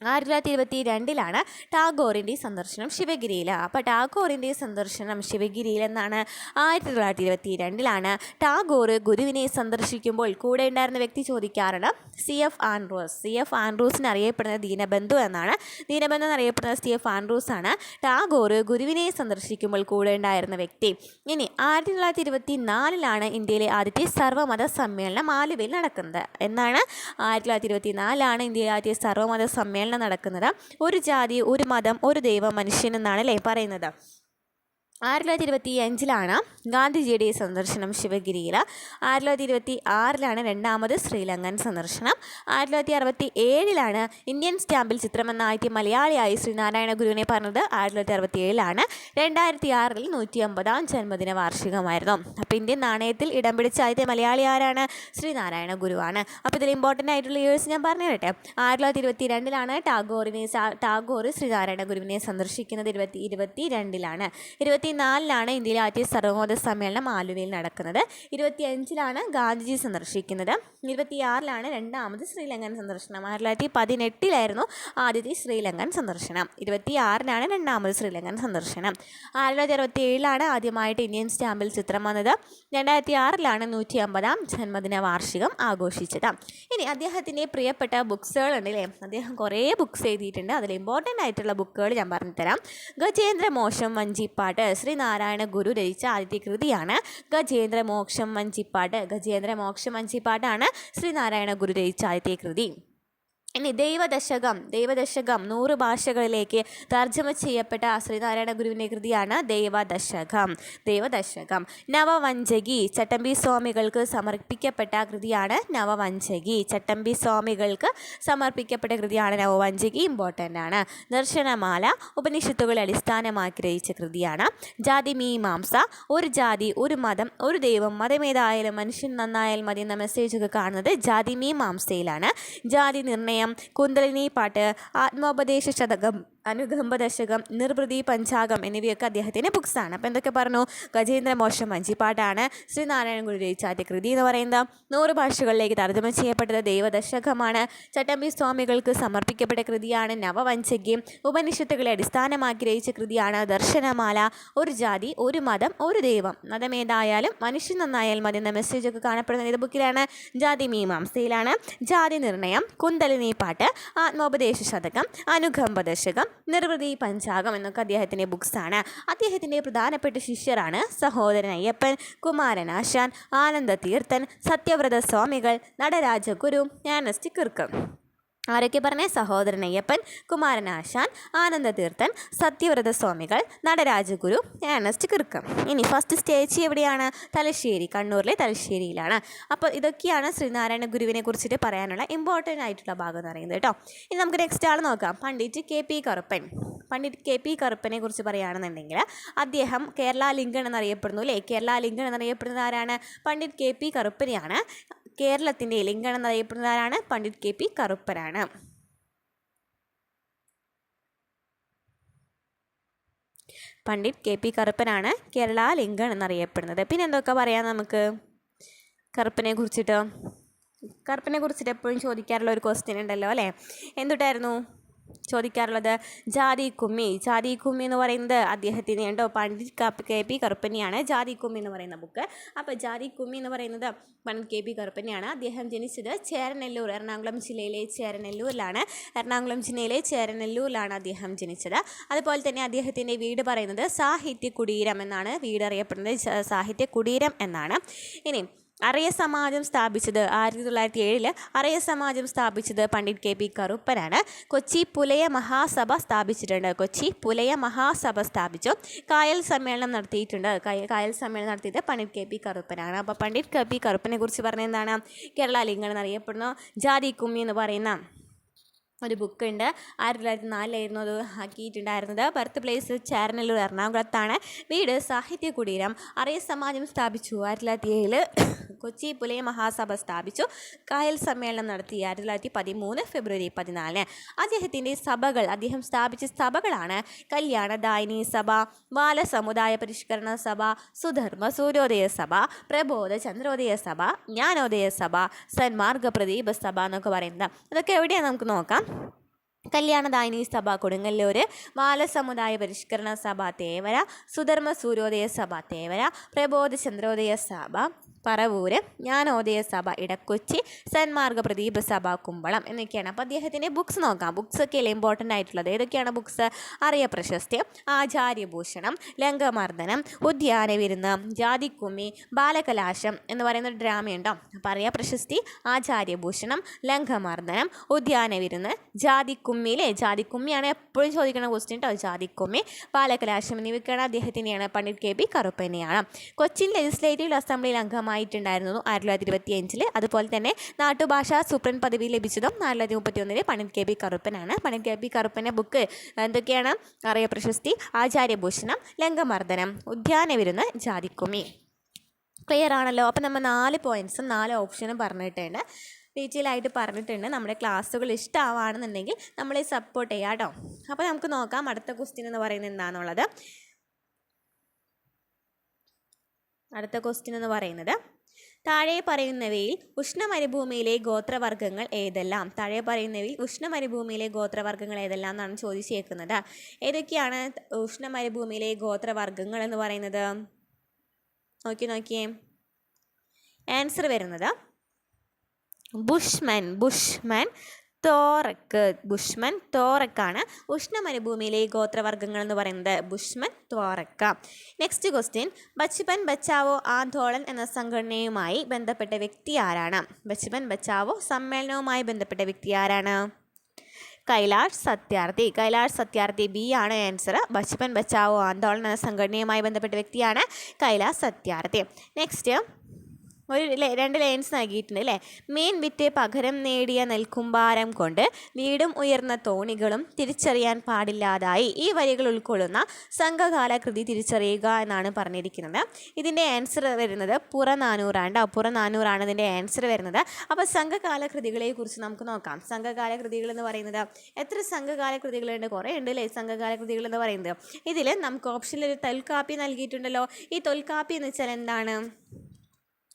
1922 ടാഗോറിൻ്റെ സന്ദർശനം ശിവഗിരിയിൽ. അപ്പോൾ ടാഗോറിൻ്റെ സന്ദർശനം ശിവഗിരിയിൽ എന്നാണ് 1922 ടാഗോർ ഗുരുവിനെ സന്ദർശിക്കുമ്പോൾ കൂടെ ഉണ്ടായിരുന്ന വ്യക്തി ചോദിക്കാറുണ്ട് CF ആൻഡ്രൂസിന് അറിയപ്പെടുന്നത് ദീനബന്ധു എന്നാണ്. ദീനബന്ധു എന്നറിയപ്പെടുന്നത് CF ആൻഡ്രൂസ് ആണ്. ടാഗോർ ഗുരുവിനെ സന്ദർശിക്കുമ്പോൾ കൂടെ ഉണ്ടായിരുന്ന വ്യക്തി. ഇനി 1924 ഇന്ത്യയിലെ ആദ്യത്തെ സർവ്വമത സമ്മേളനം ആലുവയിൽ നടക്കുന്നത്. എന്നാണ് 1924 ഇന്ത്യയിലെ ആദ്യത്തെ സർവ്വമത സമ്മേളനം നടക്കുന്നത്. ഒരു ജാതി, ഒരു മതം, ഒരു ദൈവം, മനുഷ്യൻ എന്നാണ് അല്ലേ പറയുന്നത്. 1925 ഗാന്ധിജിയുടെ സന്ദർശനം ശിവഗിരിയിൽ. 1926 രണ്ടാമത് ശ്രീലങ്കൻ സന്ദർശനം. 1967 ഇന്ത്യൻ സ്റ്റാമ്പിൽ ചിത്രമെന്ന ആദ്യത്തെ മലയാളിയായി ശ്രീനാരായണ ഗുരുവിനെ പറഞ്ഞത് 1967. 2006 150ാം ജന്മദിന വാർഷികമായിരുന്നു. അപ്പോൾ ഇന്ത്യൻ നാണയത്തിൽ ഇടം പിടിച്ച ആദ്യത്തെ മലയാളി ആരാണ്? ശ്രീനാരായണ ഗുരുവാണ്. അപ്പോൾ ഇതിൽ ഇമ്പോർട്ടൻ്റ് ആയിട്ടുള്ള ഇയേഴ്സ് ഞാൻ പറഞ്ഞു തരട്ടെ. 1922 ടാഗോർ ശ്രീനാരായണ ഗുരുവിനെ സന്ദർശിക്കുന്നത്. 2022 24 ഇന്ത്യയിലെ ആദ്യ സർവമത സമ്മേളനം ആലുവയിൽ നടക്കുന്നത്. 25 ഗാന്ധിജി സന്ദർശിക്കുന്നത്. 26 രണ്ടാമത് ശ്രീലങ്കൻ സന്ദർശനം. 1818 ആദ്യത്തെ ശ്രീലങ്കൻ സന്ദർശനം. 26 രണ്ടാമത് ശ്രീലങ്കൻ സന്ദർശനം. 1967 ആദ്യമായിട്ട് ഇന്ത്യൻ സ്റ്റാമ്പിൽ ചിത്രം വന്നത്. 2006 150 ജന്മദിന വാർഷികം ആഘോഷിച്ചത്. ഇനി അദ്ദേഹത്തിൻ്റെ പ്രിയപ്പെട്ട ബുക്സുകളുണ്ടല്ലേ, അദ്ദേഹം കുറേ ബുക്സ് എഴുതിയിട്ടുണ്ട്. അതിൽ ഇമ്പോർട്ടൻ്റ് ആയിട്ടുള്ള ബുക്കുകൾ ഞാൻ പറഞ്ഞുതരാം. ഗജേന്ദ്രമോക്ഷം വഞ്ചിപ്പാട്ട് ശ്രീനാരായണ ഗുരു രചിച്ച ആദ്യത്തെ കൃതിയാണ് ഗജേന്ദ്രമോക്ഷം വഞ്ചിപ്പാട്ട്. ഗജേന്ദ്രമോക്ഷം വഞ്ചിപ്പാട്ടാണ് ശ്രീനാരായണ ഗുരു രചിച്ച ആദ്യത്തെ കൃതി. ഇനി ദൈവദശകം 100 ഭാഷകളിലേക്ക് തർജ്ജമ ചെയ്യപ്പെട്ട ശ്രീനാരായണ ഗുരുവിൻ്റെ കൃതിയാണ് ദൈവദശകം. നവവഞ്ചകി ചട്ടമ്പി സ്വാമികൾക്ക് സമർപ്പിക്കപ്പെട്ട കൃതിയാണ് നവവഞ്ചകി. ഇമ്പോർട്ടൻ്റ് ആണ്. ദർശനമാല ഉപനിഷത്തുകളെ അടിസ്ഥാനമാക്കി രചിച്ച കൃതിയാണ്. ജാതിമീമാംസ ഒരു ജാതി ഒരു മതം ഒരു ദൈവം മതമേതായാലും മനുഷ്യൻ നന്നായാൽ മതി എന്ന മെസ്സേജൊക്കെ കാണുന്നത് ജാതിമീമാംസയിലാണ്. ജാതി നിർണയം, കുന്തലിനി പാട്ട്, ആത്മോപദേശ ശതകം, അനുകമ്പ ദശകം, നിർവൃതി പഞ്ചാഗം എന്നിവയൊക്കെ അദ്ദേഹത്തിൻ്റെ ബുക്സാണ്. അപ്പോൾ എന്തൊക്കെ പറഞ്ഞു? ഗജേന്ദ്രമോക്ഷം വഞ്ചിപ്പാട്ടാണ് ശ്രീനാരായണ ഗുരു രചിച്ച ആദ്യ കൃതി എന്ന് പറയുന്നത്. 100 ഭാഷകളിലേക്ക് തർജ്ജമ ചെയ്യപ്പെട്ടത് ദൈവദശകമാണ്. ചട്ടമ്പി സ്വാമികൾക്ക് സമർപ്പിക്കപ്പെട്ട കൃതിയാണ് നവവഞ്ചകി. ഉപനിഷത്തുകളെ അടിസ്ഥാനമാക്കി രചിച്ച കൃതിയാണ് ദർശനമാല. ഒരു ജാതി ഒരു മതം ഒരു ദൈവം മതമേതായാലും മനുഷ്യൻ നന്നായാൽ മതി എന്ന മെസ്സേജൊക്കെ കാണപ്പെടുന്ന ഏത് ബുക്കിലാണ്? ജാതി മീമാംസയിലാണ്. ജാതി നിർണയം, കുന്തലിനി പാട്ട്, ആത്മോപദേശ ശതകം, അനുകമ്പ ദശകം, നിർവൃതി പഞ്ചാഗം എന്നൊക്കെ അദ്ദേഹത്തിൻ്റെ ബുക്സാണ്. അദ്ദേഹത്തിൻ്റെ പ്രധാനപ്പെട്ട ശിഷ്യരാണ് സഹോദരൻ അയ്യപ്പൻ, കുമാരനാശാൻ, ആനന്ദതീർത്ഥൻ, സത്യവ്രത സ്വാമികൾ, നടരാജഗുരു, ജ്ഞാനസ്തി കിർക്ക്. ആരൊക്കെ പറഞ്ഞേ? സഹോദരൻ അയ്യപ്പൻ, കുമാരനാശാൻ, ആനന്ദതീർത്ഥൻ, സത്യവ്രത സ്വാമികൾ, നടരാജഗുരു, ഏണസ്റ്റ് കിർക്ക്. ഇനി ഫസ്റ്റ് സ്റ്റേജ് എവിടെയാണ്? തലശ്ശേരി, കണ്ണൂരിലെ തലശ്ശേരിയിലാണ്. അപ്പോൾ ഇതൊക്കെയാണ് ശ്രീനാരായണ ഗുരുവിനെ കുറിച്ചിട്ട് പറയാനുള്ള ഇമ്പോർട്ടൻ്റ് ആയിട്ടുള്ള ഭാഗം എന്ന് പറയുന്നത് കേട്ടോ. ഇനി നമുക്ക് നെക്സ്റ്റ് ആൾ നോക്കാം. പണ്ഡിറ്റ് കെ.പി. കറുപ്പനെ കുറിച്ച് പറയുകയാണെന്നുണ്ടെങ്കിൽ അദ്ദേഹം കേരള ലിങ്കൺ എന്നറിയപ്പെടുന്നു അല്ലേ? കേരള ലിങ്കൺ എന്നറിയപ്പെടുന്നത് ആരാണ്? പണ്ഡിറ്റ് കെ.പി. കറുപ്പനെയാണ്. കേരളത്തിൻ്റെ ലിങ്കൺ എന്നറിയപ്പെടുന്നത് ആരാണ്? പണ്ഡിറ്റ് കെ.പി. കറുപ്പനാണ്. പണ്ഡിറ്റ് കെ.പി. കറുപ്പനാണ് കേരള ലിങ്കൺ എന്നറിയപ്പെടുന്നത്. പിന്നെ എന്തൊക്കെ പറയാം നമുക്ക് കറുപ്പനെ കുറിച്ചിട്ട് എപ്പോഴും ചോദിക്കാറുള്ള ഒരു ക്വസ്റ്റ്യൻ ഉണ്ടല്ലോ അല്ലേ? എന്തുട്ടായിരുന്നു ചോദിക്കാറുള്ളത്? ജാതി കുമ്മി എന്ന് പറയുന്നത് അദ്ദേഹത്തിന് ഉണ്ടോ? പണ്ഡിറ്റ് കെ.പി. കറുപ്പനെയാണ് ജാതി കുമ്മി എന്ന് പറയുന്ന ബുക്ക്. അപ്പോൾ ജാതി കുമ്മി എന്ന് പറയുന്നത് പണ്ഡിറ്റ് കെ.പി. കറുപ്പനെയാണ്. അദ്ദേഹം ജനിച്ചത് ചേരനെല്ലൂർ, എറണാകുളം ജില്ലയിലെ ചേരനെല്ലൂരിലാണ് അദ്ദേഹം ജനിച്ചത്. അതുപോലെ തന്നെ അദ്ദേഹത്തിൻ്റെ വീട് പറയുന്നത് സാഹിത്യ കുടീരം എന്നാണ്. വീട് അറിയപ്പെടുന്നത് സാഹിത്യ കുടീരം എന്നാണ്. ഇനി അറിയ സമാജം സ്ഥാപിച്ചത് 1907 അറിയ സമാജം സ്ഥാപിച്ചത് പണ്ഡിറ്റ് കെ.പി. കറുപ്പനാണ്. കൊച്ചി പുലയ മഹാസഭ സ്ഥാപിച്ചിട്ടുണ്ട്. സ്ഥാപിച്ചു. കായൽ സമ്മേളനം നടത്തിയിട്ടുണ്ട്. കായൽ സമ്മേളനം നടത്തിയത് പണ്ഡിറ്റ് കെ.പി. കറുപ്പനാണ്. അപ്പോൾ പണ്ഡിറ്റ് കെ.പി. കറുപ്പനെ കുറിച്ച് പറഞ്ഞ എന്താണ്? കേരള ലിങ്കൺ എന്നറിയപ്പെടുന്നു. ജാതി കുമ്മി എന്ന് പറയുന്ന ഒരു ബുക്കുണ്ട്. 1904 അത് ആക്കിയിട്ടുണ്ടായിരുന്നത്. ബർത്ത് പ്ലേസ് ചേരനെല്ലൂർ, എറണാകുളത്താണ്. വീട് സാഹിത്യ കുടീരം. അറിയ സമാജം സ്ഥാപിച്ചു 1907. കൊച്ചി പുലയ മഹാസഭ സ്ഥാപിച്ചു. കായൽ സമ്മേളനം നടത്തി 1913 ഫെബ്രുവരി 14. അദ്ദേഹത്തിൻ്റെ സഭകൾ, അദ്ദേഹം സ്ഥാപിച്ച സഭകളാണ് കല്യാണദായിനി സഭ, ബാലസമുദായ പരിഷ്കരണ സഭ, സുധർമ്മ സൂര്യോദയ സഭ, പ്രബോധ ചന്ദ്രോദയ സഭ, ജ്ഞാനോദയ സഭ, സന്മാർഗ പ്രദീപ സഭ എന്നൊക്കെ പറയുന്നത്. അതൊക്കെ എവിടെയാണ് നമുക്ക് നോക്കാം. കല്യാണദായിനി സഭ കൊടുങ്ങല്ലൂർ, ബാലസമുദായ പരിഷ്കരണ സഭ തേവര, സുധർമ്മ സൂര്യോദയ സഭ തേവര, പ്രബോധ ചന്ദ്രോദയ സഭ പറവൂര്, ജ്ഞാനോദയ സഭ ഇടക്കൊച്ചി, സന്മാർഗ പ്രദീപ സഭ കുമ്പളം എന്നൊക്കെയാണ്. അപ്പോൾ അദ്ദേഹത്തിൻ്റെ ബുക്സ് നോക്കാം. ബുക്സൊക്കെ അല്ലേ ഇമ്പോർട്ടൻ്റ് ആയിട്ടുള്ളത്? ഏതൊക്കെയാണ് ബുക്സ്? അറിയ പ്രശസ്തി, ആചാര്യഭൂഷണം, ലങ്കമർദ്ദനം, ഉദ്യാനവിരുന്ന്, ജാതിക്കുമ്മി, ബാലകലാശം എന്ന് പറയുന്ന ഒരു ഡ്രാമയുണ്ടോ? അപ്പോൾ അറിയ പ്രശസ്തി, ആചാര്യഭൂഷണം, ലങ്കമർദ്ദനം, ഉദ്യാനവിരുന്ന്, ജാതിക്കുമ്മിയിലെ ജാതിക്കുമ്മിയാണ് എപ്പോഴും ചോദിക്കുന്ന ക്വസ്റ്റ്യൻ കേട്ടോ. ജാതിക്കുമ്മി, ബാലകലാശം എന്നിവയ്ക്കാണ് അദ്ദേഹത്തിനെയാണ് പണ്ഡിറ്റ് കെ.പി. കറുപ്പനെയാണ്. കൊച്ചിൻ ലെജിസ്ലേറ്റീവ് അസംബ്ലിയിൽ അംഗമായിട്ടുണ്ടായിരുന്നു 1925. അതുപോലെ തന്നെ നാട്ടുഭാഷാ സൂപ്രണ്ട് പദവി ലഭിച്ചതും 1931 പണ്ഡിറ്റ് കെ.പി. കറുപ്പനാണ്. പണ്ഡിറ്റ് കെ.പി. കറുപ്പൻ്റെ ബുക്ക് എന്തൊക്കെയാണ്? അറിയ പ്രശസ്തി, ആചാര്യഭൂഷണം, ലങ്കമർദ്ദനം, ഉദ്യാനവിരുന്ന്, ജാതിക്കുമ്മി. ക്ലിയർ ആണല്ലോ? അപ്പോൾ നമ്മൾ 4 പോയിൻറ്റ്സും 4 ഓപ്ഷനും പറഞ്ഞിട്ടുണ്ട്, ഡീറ്റെയിൽ ആയിട്ട് പറഞ്ഞിട്ടുണ്ട്. നമ്മുടെ ക്ലാസ്സുകൾ ഇഷ്ടമാണെന്നുണ്ടെങ്കിൽ നമ്മളെ സപ്പോർട്ട് ചെയ്യാം കേട്ടോ. അപ്പോൾ നമുക്ക് നോക്കാം അടുത്ത ക്വസ്റ്റ്യൻ എന്ന് പറയുന്നത് എന്താണെന്നുള്ളത്. അടുത്ത ക്വസ്റ്റ്യൻ എന്ന് പറയുന്നത് താഴെ പറയുന്നവയിൽ ഉഷ്ണമരുഭൂമിയിലെ ഗോത്രവർഗ്ഗങ്ങൾ ഏതെല്ലാം? താഴെ പറയുന്നവയിൽ ഉഷ്ണമരുഭൂമിയിലെ ഗോത്രവർഗ്ഗങ്ങൾ ഏതെല്ലാം എന്നാണ് ചോദിച്ചേക്കുന്നത്. ഏതൊക്കെയാണ് ഉഷ്ണമരുഭൂമിയിലെ ഗോത്രവർഗ്ഗങ്ങൾ എന്ന് പറയുന്നത്? നോക്കിയേ. ആൻസർ വരുന്നത് ബുഷ്മൻ തോറക്കാണ് ഉഷ്ണമരുഭൂമിയിലെ ഗോത്രവർഗ്ഗങ്ങൾ എന്ന് പറയുന്നത്. ബുഷ്മൻ തോറക്ക. നെക്സ്റ്റ് ക്വസ്റ്റ്യൻ, ബച്പൻ ബച്ചാവോ ആന്തോളൻ എന്ന സംഘടനയുമായി ബന്ധപ്പെട്ട വ്യക്തി ആരാണ്? ബച്പൻ ബച്ചാവോ സമ്മേളനവുമായി ബന്ധപ്പെട്ട വ്യക്തി ആരാണ്? കൈലാഷ് സത്യാർത്ഥി ബി ആണ് ആൻസർ. ബച്പൻ ബച്ചാവോ ആന്തോളൻ എന്ന സംഘടനയുമായി ബന്ധപ്പെട്ട വ്യക്തിയാണ് കൈലാഷ് സത്യാർത്ഥി. നെക്സ്റ്റ് രണ്ട് ലൈൻസ് നൽകിയിട്ടുണ്ട് അല്ലേ. മീൻ വിറ്റ് പകരം നേടിയ നെൽക്കുമ്പാരം കൊണ്ട് വീടും ഉയർന്ന തോണികളും തിരിച്ചറിയാൻ പാടില്ലാതായി. ഈ വരികൾ ഉൾക്കൊള്ളുന്ന സംഘകാല കൃതി തിരിച്ചറിയുക എന്നാണ് പറഞ്ഞിരിക്കുന്നത്. ഇതിൻ്റെ ആൻസർ വരുന്നത് പുറനാനൂറാണ് ഇതിൻ്റെ ആൻസർ വരുന്നത്. അപ്പോൾ സംഘകാല കൃതികളെ കുറിച്ച് നമുക്ക് നോക്കാം. സംഘകാല കൃതികൾ എന്ന് പറയുന്നത് എത്ര സംഘകാല കൃതികളുണ്ട്? കുറേ ഉണ്ട് അല്ലേ സംഘകാല കൃതികൾ എന്ന് പറയുന്നത്. ഇതിൽ നമുക്ക് ഓപ്ഷനിൽ ഒരു തൊൽക്കാപ്പി നൽകിയിട്ടുണ്ടല്ലോ. ഈ തൊൽക്കാപ്പി എന്ന് വെച്ചാൽ എന്താണ്?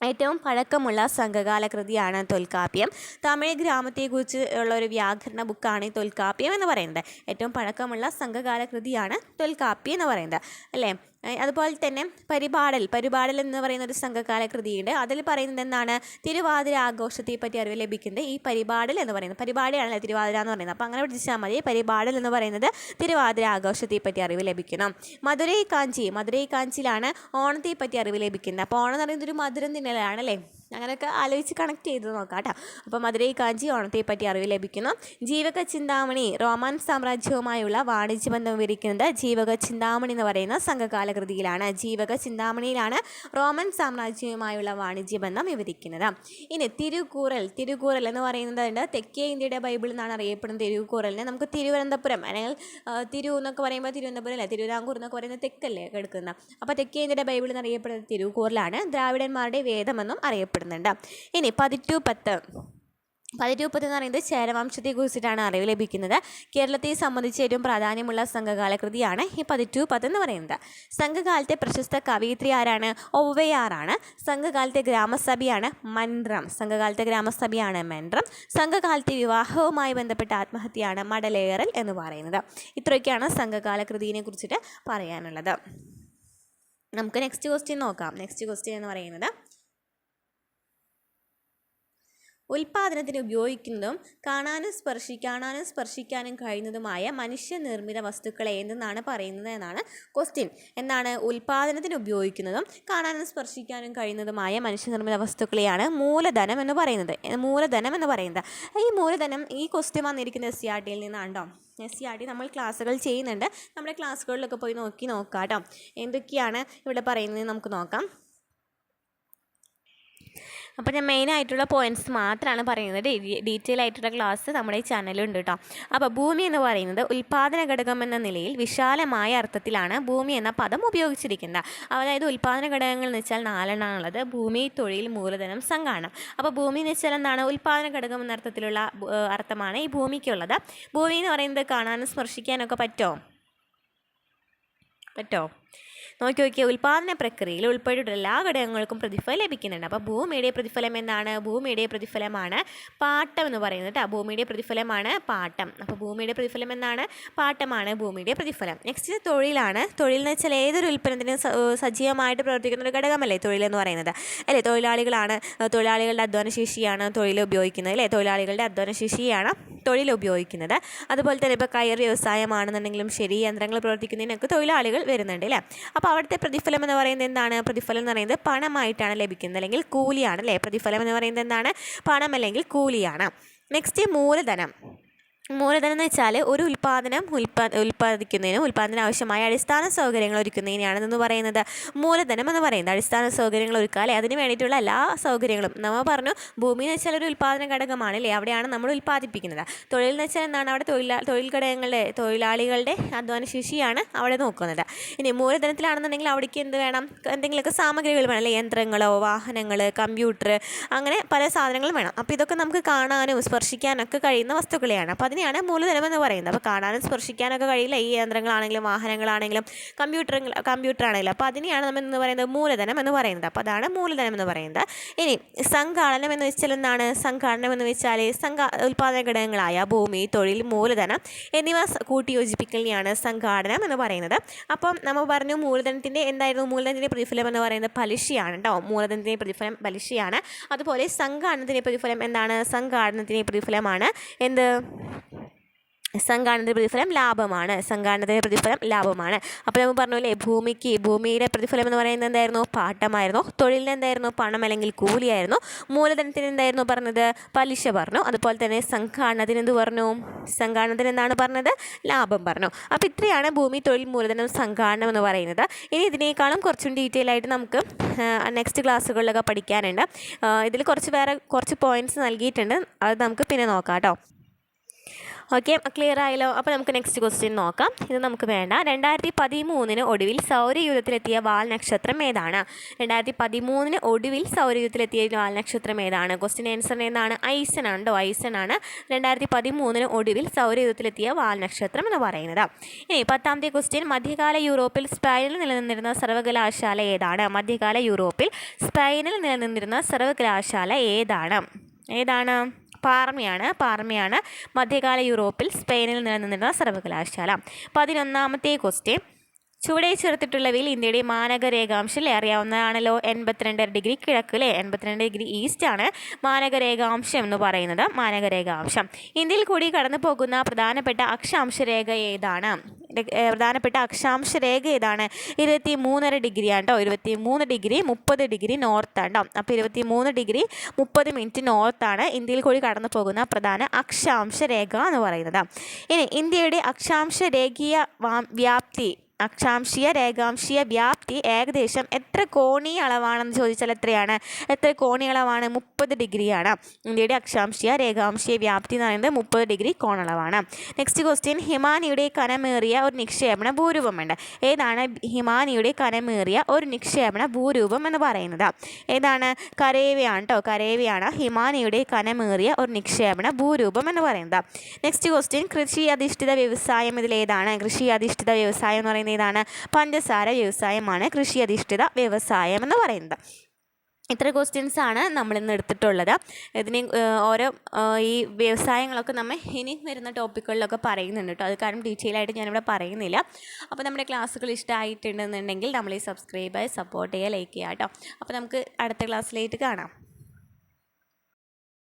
ഏറ്റവും പഴക്കമുള്ള സംഘകാല കൃതിയാണ് തൊൽക്കാപ്യം. തമിഴ് ഗ്രാമത്തെക്കുറിച്ച് ഉള്ള ഒരു വ്യാകരണ ബുക്കാണ് ഈ തൊൽക്കാപ്യം എന്ന് പറയുന്നത്. ഏറ്റവും പഴക്കമുള്ള സംഘകാല കൃതിയാണ് തൊൽക്കാപ്പി എന്ന് പറയുന്നത് അല്ലേ. അതുപോലെ തന്നെ പരിപാടൽ എന്ന് പറയുന്ന ഒരു സംഘകാല കൃതിയുണ്ട്. അതിൽ പറയുന്നത് എന്താണ്? തിരുവാതിര ആഘോഷത്തെ പറ്റി അറിവ് ലഭിക്കുന്നത് ഈ പരിപാടൽ എന്ന് പറയുന്നത്. പരിപാടിയാണല്ലോ തിരുവാതിര എന്ന് പറയുന്നത്. അപ്പോൾ അങ്ങനെ പഠിച്ചാൽ മതി. പരിപാടൽ എന്ന് പറയുന്നത് തിരുവാതിര ആഘോഷത്തെ പറ്റി അറിവ് ലഭിക്കണം. മധുരൈ കാഞ്ചിയിലാണ് ഓണത്തെ പറ്റി അറിവ് ലഭിക്കുന്നത്. അപ്പോൾ ഓണം എന്ന് പറയുന്നത് ഒരു മധുരം തിന്നലാണല്ലേ. അങ്ങനെയൊക്കെ ആലോചിച്ച് കണക്ട് ചെയ്ത് നോക്കാം കേട്ടോ. അപ്പോൾ മധുരൈ കാഞ്ചി ഓണത്തെ പറ്റി അറിവ് ലഭിക്കുന്നു. ജീവക ചിന്താമണി റോമൻ സാമ്രാജ്യവുമായുള്ള വാണിജ്യബന്ധം വിവരിക്കുന്നത് ജീവക ചിന്താമണി എന്ന് പറയുന്ന സംഘകാല കൃതിയിലാണ്. ജീവക ചിന്താമണിയിലാണ് റോമൻ സാമ്രാജ്യവുമായുള്ള വാണിജ്യബന്ധം വിവരിക്കുന്നത്. ഇനി തിരുക്കുറൽ എന്ന് പറയുന്നത് തെക്കേ ഇന്ത്യയുടെ ബൈബിൾ എന്നാണ് അറിയപ്പെടുന്നത്. തിരുക്കുറലിനെ നമുക്ക് തിരുവനന്തപുരം അല്ലെങ്കിൽ തിരു എന്നൊക്കെ പറയുമ്പോൾ തിരുവനന്തപുരം അല്ലേ, തിരുവിതാംകൂർ എന്നൊക്കെ പറയുന്നത് തെക്കല്ലേ എടുക്കുന്നത്. അപ്പോൾ തെക്കേ ഇന്ത്യയുടെ ബൈബിൾ എന്ന് അറിയപ്പെടുന്നത് തിരുക്കുറലാണ്. ദ്രാവിഡന്മാരുടെ വേദമെന്നും അറിയപ്പെടുന്നുണ്ട്. ഇനി 1210 എന്ന് പറയുന്നത് ചേരവംശത്തെക്കുറിച്ചിട്ടാണ് അറിവ് ലഭിക്കുന്നത്. കേരളത്തെ സംബന്ധിച്ച് ഏറ്റവും പ്രാധാന്യമുള്ള സംഘകാല കൃതിയാണ് ഈ 1210 എന്ന് പറയുന്നത്. സംഘകാലത്തെ പ്രശസ്ത കവയിത്രി ആരാണ്? ഔവയാറാണ്. സംഘകാലത്തെ ഗ്രാമസഭയാണ് മൻറം. സംഘകാലത്തെ വിവാഹവുമായി ബന്ധപ്പെട്ട ആത്മഹത്യയാണ് മടലേറൽ എന്ന് പറയുന്നത്. ഇത്രയൊക്കെയാണ് സംഘകാല കൃതിയെ കുറിച്ചിട്ട് പറയാനുള്ളത്. നമുക്ക് നെക്സ്റ്റ് ക്വസ്റ്റ്യൻ നോക്കാം. നെക്സ്റ്റ് ക്വസ്റ്റ്യൻ എന്ന് പറയുന്നത് ഉൽപാദനത്തിന് ഉപയോഗിക്കുന്നതും കാണാനും സ്പർശിക്കാനും കഴിയുന്നതുമായ മനുഷ്യനിർമ്മിത വസ്തുക്കളെ എന്തെന്നാണ് പറയുന്നത് എന്നാണ് ക്വസ്റ്റ്യൻ. എന്താണ്? ഉൽപാദനത്തിന് ഉപയോഗിക്കുന്നതും കാണാനും സ്പർശിക്കാനും കഴിയുന്നതുമായ മനുഷ്യനിർമ്മിത വസ്തുക്കളെയാണ് മൂലധനം എന്ന് പറയുന്നത്. ഈ മൂലധനം ഈ ക്വസ്റ്റ്യൻ വന്നിരിക്കുന്ന SCRT നിന്നാണ്. SCRT നമ്മൾ ക്ലാസ്സുകൾ ചെയ്യുന്നുണ്ട്. നമ്മുടെ ക്ലാസ്സുകളിലൊക്കെ പോയി നോക്കാം കേട്ടോ. എന്തൊക്കെയാണ് ഇവിടെ പറയുന്നത് നമുക്ക് നോക്കാം. അപ്പോൾ ഞാൻ മെയിനായിട്ടുള്ള പോയിൻറ്റ്സ് മാത്രമാണ് പറയുന്നത്. ഡീറ്റെയിൽ ആയിട്ടുള്ള ക്ലാസ് നമ്മുടെ ഈ ചാനലുണ്ട് കേട്ടോ. അപ്പോൾ ഭൂമി എന്ന് പറയുന്നത് ഉൽപ്പാദന ഘടകം എന്ന നിലയിൽ വിശാലമായ അർത്ഥത്തിലാണ് ഭൂമി എന്ന പദം ഉപയോഗിച്ചിരിക്കുന്നത്. അതായത് ഉൽപ്പാദന ഘടകങ്ങൾ എന്ന് വെച്ചാൽ 4 ഭൂമി, തൊഴിൽ, മൂലധനം, സംഘാടനം. അപ്പോൾ ഭൂമി എന്ന് വെച്ചാൽ എന്താണ്? ഉൽപ്പാദന ഘടകം എന്ന അർത്ഥത്തിലുള്ള അർത്ഥമാണ് ഈ ഭൂമിക്കുള്ളത്. ഭൂമി എന്ന് പറയുന്നത് കാണാനും സ്പർശിക്കാനൊക്കെ പറ്റുമോ? നോക്കിയ ഉൽപ്പാദന പ്രക്രിയയിൽ ഉൾപ്പെട്ടിട്ടുള്ള എല്ലാ ഘടകങ്ങൾക്കും പ്രതിഫലം ലഭിക്കുന്നുണ്ട്. അപ്പോൾ ഭൂമിയുടെ പ്രതിഫലം എന്താണ്? ഭൂമിയുടെ പ്രതിഫലമാണ് പാട്ടം എന്ന് പറയുന്നത് കേട്ടോ. ഭൂമിയുടെ പ്രതിഫലമാണ് പാട്ടം. അപ്പോൾ ഭൂമിയുടെ പ്രതിഫലം എന്താണ്? പാട്ടമാണ് ഭൂമിയുടെ പ്രതിഫലം. നെക്സ്റ്റ് തൊഴിലാണ്. തൊഴിൽ എന്ന് വെച്ചാൽ ഏതൊരു ഉൽപ്പന്നത്തിനും സജീവമായിട്ട് പ്രവർത്തിക്കുന്ന ഒരു ഘടകമല്ലേ തൊഴിലെന്ന് പറയുന്നത് അല്ലേ. തൊഴിലാളികളുടെ അധ്വാനശേഷിയാണ് തൊഴിൽ ഉപയോഗിക്കുന്നത് അല്ലേ. തൊഴിൽ ഉപയോഗിക്കുന്നത്. അതുപോലെ തന്നെ ഇപ്പോൾ കയർ വ്യവസായമാണെന്നുണ്ടെങ്കിലും ശരി, യന്ത്രങ്ങൾ പ്രവർത്തിക്കുന്നതിനൊക്കെ തൊഴിലാളികൾ വരുന്നുണ്ട് അല്ലേ. അപ്പോൾ അവിടുത്തെ പ്രതിഫലം എന്ന് പറയുന്നത് എന്താണ്? പ്രതിഫലം എന്ന് പറയുന്നത് പണമായിട്ടാണ് ലഭിക്കുന്നത്, അല്ലെങ്കിൽ കൂലിയാണ് അല്ലേ. പ്രതിഫലം എന്ന് പറയുന്നത് എന്താണ്? പണം അല്ലെങ്കിൽ കൂലിയാണ്. നെക്സ്റ്റ് മൂലധനം എന്ന് വെച്ചാൽ ഒരു ഉൽപ്പാദനത്തിന് ആവശ്യമായ അടിസ്ഥാന സൗകര്യങ്ങൾ ഒരുക്കുന്നതിനാണെന്ന് പറയുന്നത് മൂലധനം എന്ന് പറയുന്നത്. അടിസ്ഥാന സൗകര്യങ്ങൾ ഒരുക്കുക അല്ലേ, അതിന് വേണ്ടിയിട്ടുള്ള എല്ലാ സൗകര്യങ്ങളും. നമ്മൾ പറഞ്ഞു ഭൂമി എന്ന് വെച്ചാൽ ഒരു ഉൽപ്പാദന ഘടകമാണ് അല്ലേ, അവിടെയാണ് നമ്മൾ ഉൽപ്പാദിപ്പിക്കുന്നത്. തൊഴിൽ എന്ന് വെച്ചാൽ എന്താണ്? അവിടെ തൊഴിൽ ഘടകങ്ങളുടെ തൊഴിലാളികളുടെ അധ്വാനശേഷിയാണ് അവിടെ നോക്കുന്നത്. ഇനി മൂലധനത്തിലാണെന്നുണ്ടെങ്കിൽ അവിടേക്ക് എന്ത് വേണം? എന്തെങ്കിലുമൊക്കെ സാമഗ്രികൾ വേണം അല്ലേ, യന്ത്രങ്ങളോ വാഹനങ്ങൾ, കമ്പ്യൂട്ടർ, അങ്ങനെ പല സാധനങ്ങളും വേണം. അപ്പോൾ ഇതൊക്കെ നമുക്ക് കാണാനും സ്പർശിക്കാനൊക്കെ കഴിയുന്ന വസ്തുക്കളെയാണ്. അപ്പോൾ അതിന് അതിനെയാണ് മൂലധനം എന്ന് പറയുന്നത്. അപ്പോൾ കാണാനും സ്പർശിക്കാനൊക്കെ കഴിയില്ല ഈ യന്ത്രങ്ങളാണെങ്കിലും വാഹനങ്ങളാണെങ്കിലും കമ്പ്യൂട്ടർ ആണെങ്കിലും. അപ്പോൾ അതിനെയാണ് നമ്മൾ എന്ന് പറയുന്നത് മൂലധനം എന്ന് പറയുന്നത്. അപ്പോൾ അതാണ് മൂലധനം എന്ന് പറയുന്നത്. ഇനി സംഘാടനം എന്ന് വെച്ചാൽ എന്താണ്? സംഘാടനം എന്ന് വെച്ചാൽ ഉൽപ്പാദന ഘടകങ്ങളായ ഭൂമി, തൊഴിൽ, മൂലധനം എന്നിവ കൂട്ടിയോജിപ്പിക്കലിനെയാണ് സംഘാടനം എന്ന് പറയുന്നത്. അപ്പം നമ്മൾ പറഞ്ഞു മൂലധനത്തിൻ്റെ എന്തായിരുന്നു? മൂലധനത്തിൻ്റെ പ്രതിഫലം എന്ന് പറയുന്നത് പലിശയാണ് കേട്ടോ. മൂലധനത്തിൻ്റെ പ്രതിഫലം പലിശയാണ്. അതുപോലെ സംഘാടനത്തിൻ്റെ പ്രതിഫലം എന്താണ്? സംഘാടനത്തിൻ്റെ പ്രതിഫലമാണ് എന്ത്? സംഘാടനത്തിൻ്റെ പ്രതിഫലം ലാഭമാണ്. സംഘാടനത്തിൻ്റെ പ്രതിഫലം ലാഭമാണ്. അപ്പോൾ നമ്മൾ പറഞ്ഞല്ലേ, ഭൂമിയുടെ പ്രതിഫലം എന്ന് പറയുന്നത് എന്തായിരുന്നു? പാട്ടമായിരുന്നു. തൊഴിലിന് എന്തായിരുന്നു? പണം അല്ലെങ്കിൽ കൂലിയായിരുന്നു. മൂലധനത്തിന് എന്തായിരുന്നു പറഞ്ഞത്? പലിശ പറഞ്ഞു. അതുപോലെ തന്നെ സംഘാടനത്തിന് എന്ത് പറഞ്ഞു? സംഘാടനത്തിന് എന്താണ് പറഞ്ഞത്? ലാഭം പറഞ്ഞു. അപ്പോൾ ഇത്രയാണ് ഭൂമി, തൊഴിൽ, മൂലധനം, സംഘാടനം എന്ന് പറയുന്നത്. ഇനി ഇതിനേക്കാളും കുറച്ചും ഡീറ്റെയിൽ ആയിട്ട് നമുക്ക് നെക്സ്റ്റ് ക്ലാസ്സുകളിലൊക്കെ പഠിക്കാനുണ്ട്. ഇതിൽ കുറച്ച് പോയിൻറ്റ്സ് നൽകിയിട്ടുണ്ട്. അത് നമുക്ക് പിന്നെ നോക്കാം കേട്ടോ. ഓക്കെ, ക്ലിയർ ആയല്ലോ. അപ്പോൾ നമുക്ക് നെക്സ്റ്റ് ക്വസ്റ്റ്യൻ നോക്കാം. ഇത് നമുക്ക് വേണ്ട. 2013 ഒടുവിൽ സൗരയൂഥത്തിലെത്തിയ വാൽനക്ഷത്രം ഏതാണ്? 2013 ഒടുവിൽ സൗരയൂഥത്തിലെത്തിയ വാൽനക്ഷത്രം ഏതാണ്? ക്വസ്റ്റ്യൻ ആൻസർ ഏതാണ്? ഐസൺ ആണ് കേട്ടോ. ഐസൺ ആണ് 2013 ഒടുവിൽ സൗരയൂഥത്തിലെത്തിയ വാൽനക്ഷത്രം എന്ന് പറയുന്നത്. ഇനി 10ാമത്തെ ക്വസ്റ്റ്യൻ, മധ്യകാല യൂറോപ്പിൽ സ്പെയിനിൽ നിലനിന്നിരുന്ന സർവകലാശാല ഏതാണ്? മധ്യകാല യൂറോപ്പിൽ സ്പെയിനിൽ നിലനിന്നിരുന്ന സർവകലാശാല ഏതാണ്? പാർമയാണ് മധ്യകാല യൂറോപ്പിൽ സ്പെയിനിൽ നിലനിന്നിരുന്ന സർവകലാശാല. 11ാമത്തെ ക്വസ്റ്റ്യൻ, ചുവടെ ചേർത്തിട്ടുള്ളവയിൽ ഇന്ത്യയുടെ മാനക രേഖാംശം അറിയാവുന്നതാണല്ലോ. 82 ഡിഗ്രി കിഴക്ക് അല്ലേ? 82 ഡിഗ്രി ഈസ്റ്റ് ആണ് മാനക രേഖാംശം എന്ന് പറയുന്നത്. മാനക രേഖാംശം. ഇന്ത്യയിൽ കൂടി കടന്നു പോകുന്ന പ്രധാനപ്പെട്ട അക്ഷാംശ രേഖ ഏതാണ്? 23.5 ഡിഗ്രിയാണ് കേട്ടോ. 23 ഡിഗ്രി 30 ഡിഗ്രി നോർത്താണ് കേട്ടോ. അപ്പോൾ 23 ഡിഗ്രി 30 മിനിറ്റ് നോർത്താണ് ഇന്ത്യയിൽ കൂടി കടന്നു പോകുന്ന പ്രധാന അക്ഷാംശ രേഖ എന്ന് പറയുന്നത്. ഇനി ഇന്ത്യയുടെ അക്ഷാംശീയ രേഖാംശീയ വ്യാപ്തി ഏകദേശം എത്ര കോണീയ അളവാണെന്ന് ചോദിച്ചാൽ എത്ര കോണീയ അളവാണ്? 30 ഡിഗ്രിയാണ്. ഇന്ത്യയുടെ അക്ഷാംശീയ രേഖാംശീയ വ്യാപ്തി എന്ന് പറയുന്നത് 30 ഡിഗ്രി കോണളവാണ്. നെക്സ്റ്റ് ക്വസ്റ്റ്യൻ, ഹിമാനിയുടെ കനമേറിയ ഒരു നിക്ഷേപണ ഭൂരൂപമുണ്ട്. ഏതാണ് ഹിമാനിയുടെ കനമേറിയ ഒരു നിക്ഷേപണ ഭൂരൂപം എന്ന് പറയുന്നത്? ഏതാണ്? കരേവയാണ് കേട്ടോ. കരേവയാണ് ഹിമാനിയുടെ കനമേറിയ ഒരു നിക്ഷേപണ ഭൂരൂപം എന്ന് പറയുന്നത്. നെക്സ്റ്റ് ക്വസ്റ്റ്യൻ, കൃഷി അധിഷ്ഠിത വ്യവസായം ഇതിലേതാണ്? കൃഷി അധിഷ്ഠിത വ്യവസായം എന്ന് പറയുന്നത് ഏതാണ്? പഞ്ചസാര വ്യവസായമാണ് കൃഷി അധിഷ്ഠിത വ്യവസായം എന്ന് പറയുന്നത്. ഇത്ര ക്വസ്റ്റ്യൻസ് ആണ് നമ്മളിന്ന് എടുത്തിട്ടുള്ളത്. ഇതിന് ഓരോ ഈ വ്യവസായങ്ങളൊക്കെ നമ്മൾ ഇനി വരുന്ന ടോപ്പിക്കുകളിലൊക്കെ പറയുന്നുണ്ട് കേട്ടോ. അത് കാരണം ഡീറ്റെയിൽ ആയിട്ട് ഞാനിവിടെ പറയുന്നില്ല. അപ്പോൾ നമ്മുടെ ക്ലാസ്സുകൾ ഇഷ്ടമായിട്ടുണ്ടെന്നുണ്ടെങ്കിൽ നമ്മൾ ഈ സബ്സ്ക്രൈബ് സപ്പോർട്ട് ചെയ്യുക, ലൈക്ക് ചെയ്യുക കേട്ടോ. അപ്പോൾ നമുക്ക് അടുത്ത ക്ലാസ്സിലേക്ക് കാണാം.